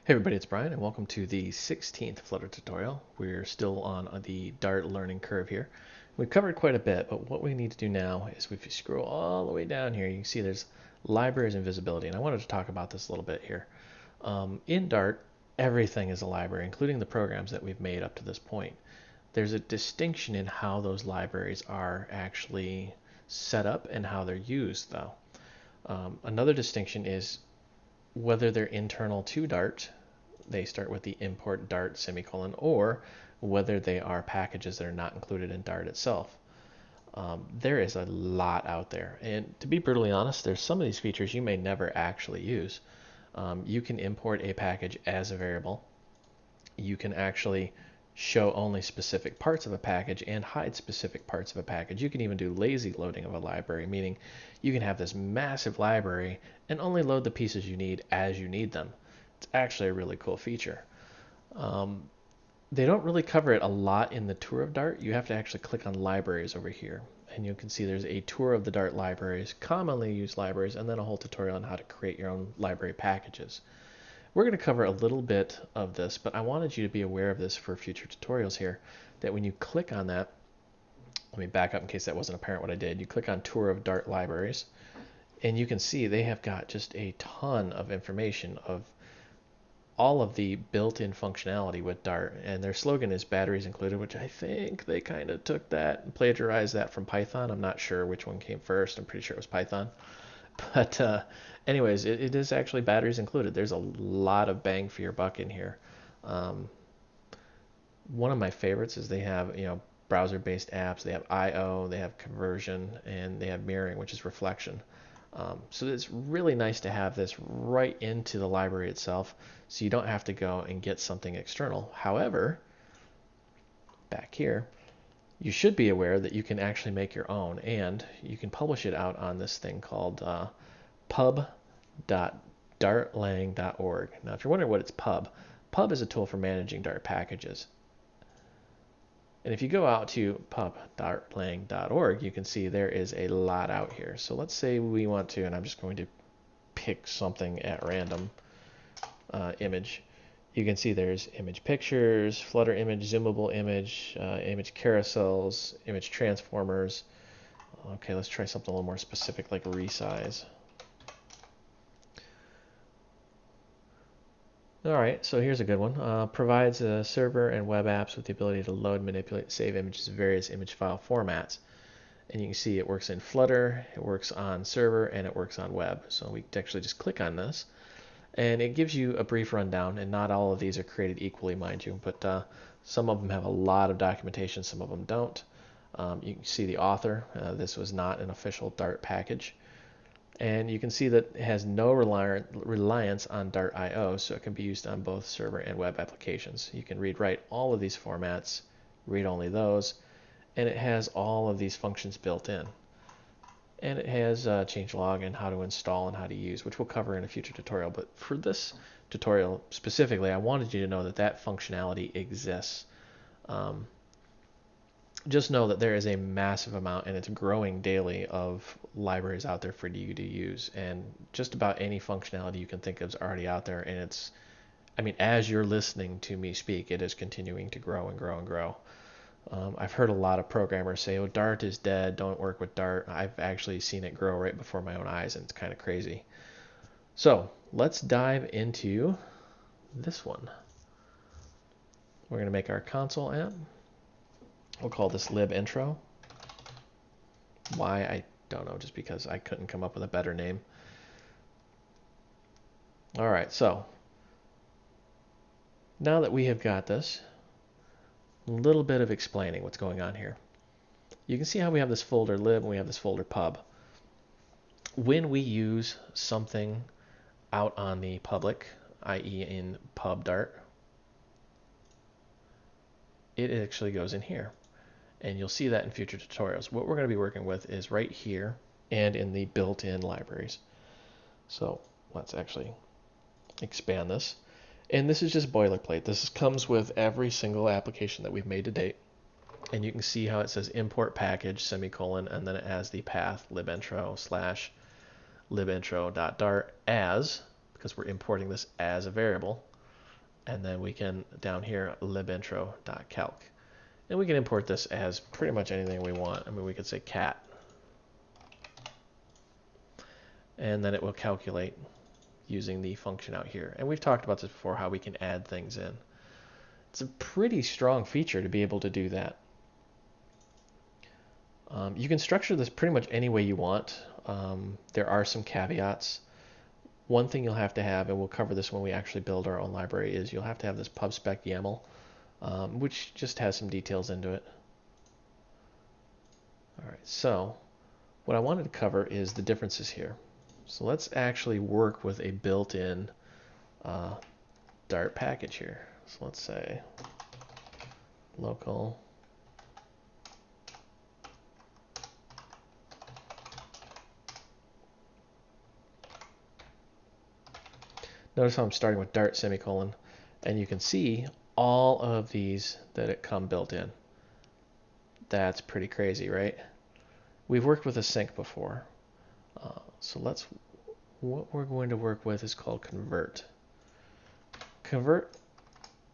Hey everybody, it's Brian and welcome to the 16th Flutter tutorial. We're still on the Dart learning curve here. We've covered quite a bit, but what we need to do now is if you scroll all the way down here, you can see there's libraries and visibility, and I wanted to talk about this a little bit here. In Dart, everything is a library, including the programs that we've made up to this point. There's a distinction in how those libraries are actually set up and how they're used, though. Another distinction is whether they're internal to Dart. They start with the import Dart semicolon, or whether they are packages that are not included in Dart itself. There is a lot out there, and to be brutally honest, there's some of these features you may never actually use. You can import a package as a variable. You can actually show only specific parts of a package and hide specific parts of a package. You can even do lazy loading of a library, meaning you can have this massive library and only load the pieces you need as you need them. It's actually a really cool feature. Um, they don't really cover it a lot in the tour of Dart. You have to actually click on libraries over here. And you can see there's a tour of the Dart libraries, commonly used libraries, and then a whole tutorial on how to create your own library packages. We're going to cover a little bit of this, but I wanted you to be aware of this for future tutorials here, that when you click on that, let me back up in case that wasn't apparent what I did. You click on Tour of Dart Libraries, and you can see they have got just a ton of information of all of the built-in functionality with Dart, and their slogan is batteries included, which I think they kind of took that and plagiarized that from Python. I'm not sure which one came first. I'm pretty sure it was Python. But anyways, it is actually batteries included. There's a lot of bang for your buck in here. Um, One of my favorites is they have, browser-based apps. They have I/O, they have conversion, and they have mirroring, which is reflection. So it's really nice to have this right into the library itself, so you don't have to go and get something external. However, back here, you should be aware that you can actually make your own, and you can publish it out on this thing called pub.dartlang.org. Now, if you're wondering what it's pub is a tool for managing Dart packages. And if you go out to pub.dartlang.org, you can see there is a lot out here. So let's say we want to, and I'm just going to pick something at random, image. You can see there's image pictures, Flutter image, zoomable image, image carousels, image transformers. Okay, let's try something a little more specific like resize. All right, so here's a good one. Provides server and web apps with the ability to load, manipulate, save images in various image file formats. And you can see it works in Flutter, it works on server, and it works on web. So we can actually just click on this, and it gives you a brief rundown. And not all of these are created equally, mind you, but some of them have a lot of documentation, some of them don't. You can see the author. This was not an official Dart package. And you can see that it has no reliance on Dart I/O, so it can be used on both server and web applications. You can read/write all of these formats, read only those, and it has all of these functions built in. And it has changelog and how to install and how to use, which we'll cover in a future tutorial. But for this tutorial specifically, I wanted you to know that that functionality exists. Just know that there is a massive amount, and it's growing daily, of libraries out there for you to use, and just about any functionality you can think of is already out there. And it's, I mean, as you're listening to me speak, it is continuing to grow and grow and grow. I've heard a lot of programmers say, oh, Dart is dead, don't work with Dart. I've actually seen it grow right before my own eyes, and it's kind of crazy. So let's dive into this one. We're going to make our console app. We'll call this lib intro. Why, I don't know, just because I couldn't come up with a better name. All right, so now that we have got this, a little bit of explaining what's going on here. You can see how we have this folder lib and we have this folder pub. When we use something out on the public, i.e. in pub Dart, it actually goes in here. And you'll see that in future tutorials. What we're going to be working with is right here and in the built-in libraries. So let's actually expand this. And this is just boilerplate. This comes with every single application that we've made to date. And you can see how it says import package, semicolon, and then it has the path libintro/libintro.dart as, because we're importing this as a variable. and then we can, down here, libintro.calc. And we can import this as pretty much anything we want. I mean, we could say cat, and then it will calculate using the function out here. And we've talked about this before, how we can add things in. It's a pretty strong feature to be able to do that. You can structure this pretty much any way you want. There are some caveats. One thing you'll have to have, and we'll cover this when we actually build our own library, is you'll have to have this pubspec YAML, which just has some details into it. All right, so what I wanted to cover is the differences here. So let's actually work with a built-in Dart package here. So let's say local notice how I'm starting with Dart semicolon, and you can see all of these that it come built in. That's pretty crazy, right? We've worked with async before. So what we're going to work with is called convert. Convert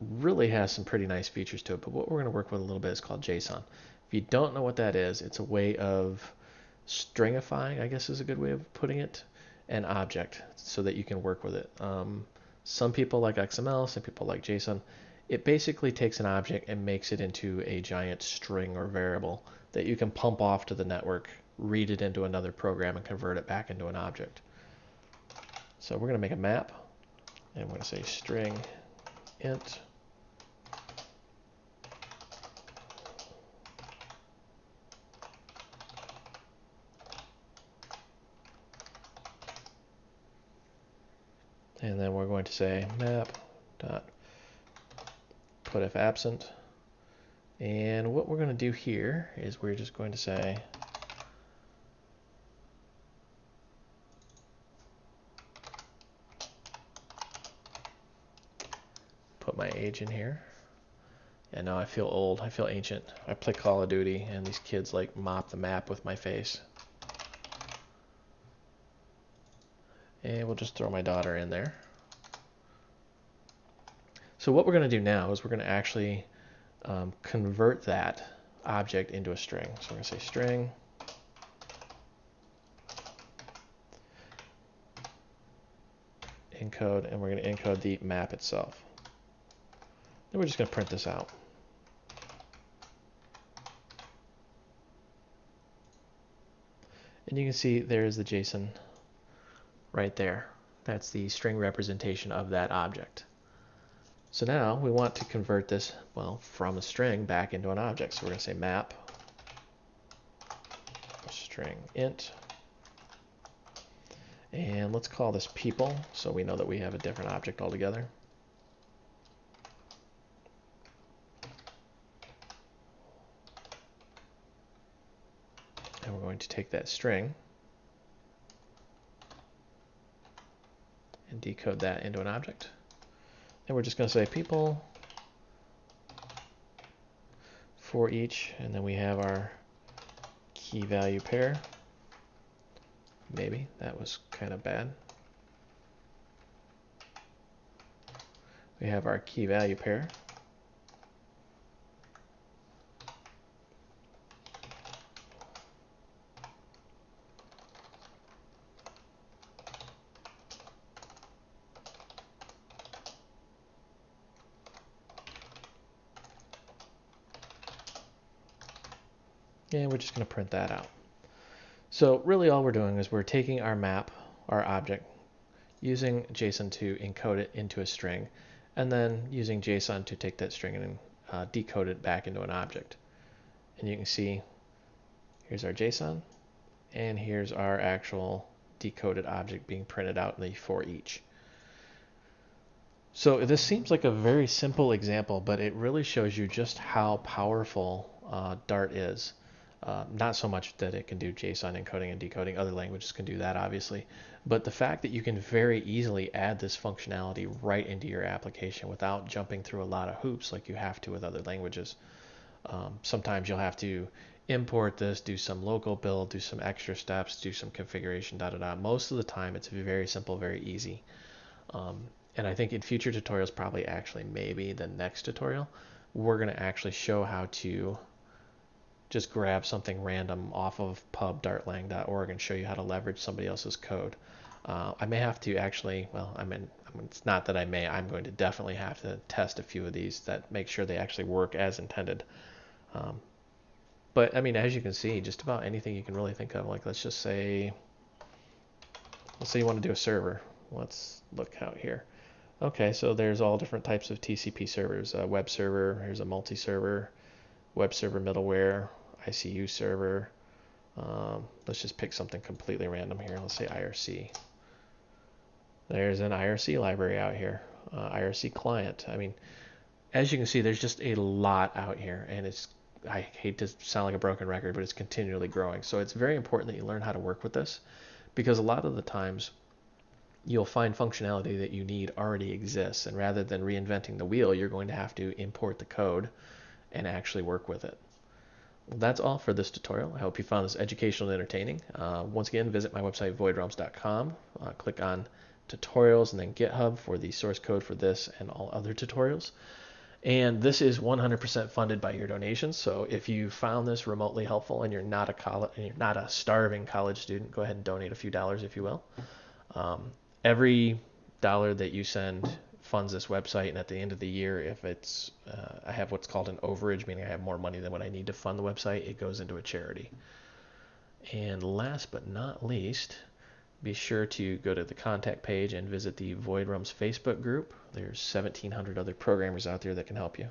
really has some pretty nice features to it, but what we're going to work with a little bit is called JSON. If you don't know what that is, it's a way of stringifying, I guess is a good way of putting it, an object so that you can work with it. Some people like XML, some people like JSON. It basically takes an object and makes it into a giant string or variable that you can pump off to the network, read it into another program, and convert it back into an object. So we're going to make a map, and we're going to say string int and then we're going to say map dot put if absent. And what we're going to do here is we're just going to say put my age in here. And now I feel old. I feel ancient. I play Call of Duty, and these kids like mop the map with my face. And we'll just throw my daughter in there. So what we're going to do now is we're going to actually convert that object into a string. So we're going to say string encode, and we're going to encode the map itself. Then we're just going to print this out. And you can see there's the JSON right there. That's the string representation of that object. So now we want to convert this, well, from a string back into an object. So we're going to say map string int. And let's call this people so we know that we have a different object altogether. And we're going to take that string and decode that into an object. And we're just going to say people for each, and then we have our key value pair. Maybe that was kind of bad. We have our key value pair. And we're just going to print that out. So really all we're doing is we're taking our map, our object, using JSON to encode it into a string, and then using JSON to take that string and decode it back into an object. And you can see here's our JSON, and here's our actual decoded object being printed out in the for each. So this seems like a very simple example, but it really shows you just how powerful Dart is. Not so much that it can do JSON encoding and decoding. Other languages can do that, obviously. But the fact that you can very easily add this functionality right into your application without jumping through a lot of hoops like you have to with other languages. Sometimes you'll have to import this, do some local build, do some extra steps, do some configuration, da da da. Most of the time it's very simple, very easy. And I think in future tutorials, probably actually maybe the next tutorial, we're going to actually show how to just grab something random off of pub.dartlang.org and show you how to leverage somebody else's code. I may have to actually, well, it's not that I'm going to definitely have to test a few of these that make sure they actually work as intended. Um, but I mean, as you can see, just about anything you can really think of, like let's say you want to do a server. Let's look out here. Okay, so there's all different types of TCP servers. A web server, here's a multi-server, web server middleware, ICU server. Let's just pick something completely random here. Let's say IRC. There's an IRC library out here, IRC client. I mean, as you can see, there's just a lot out here, and I hate to sound like a broken record, but it's continually growing. So it's very important that you learn how to work with this, because a lot of the times you'll find functionality that you need already exists, and rather than reinventing the wheel, you're going to have to import the code and actually work with it. Well, that's all for this tutorial. I hope you found this educational and entertaining. Once again, visit my website, voidrealms.com. Click on tutorials and then GitHub for the source code for this and all other tutorials. And this is 100% funded by your donations. So if you found this remotely helpful and you're not a starving college student, go ahead and donate a few dollars if you will. Every dollar that you send funds this website, and at the end of the year, if it's I have what's called an overage, meaning I have more money than what I need to fund the website, it goes into a charity. And last but not least, be sure to go to the contact page and visit the Void Realms Facebook group. There's 1,700 other programmers out there that can help you.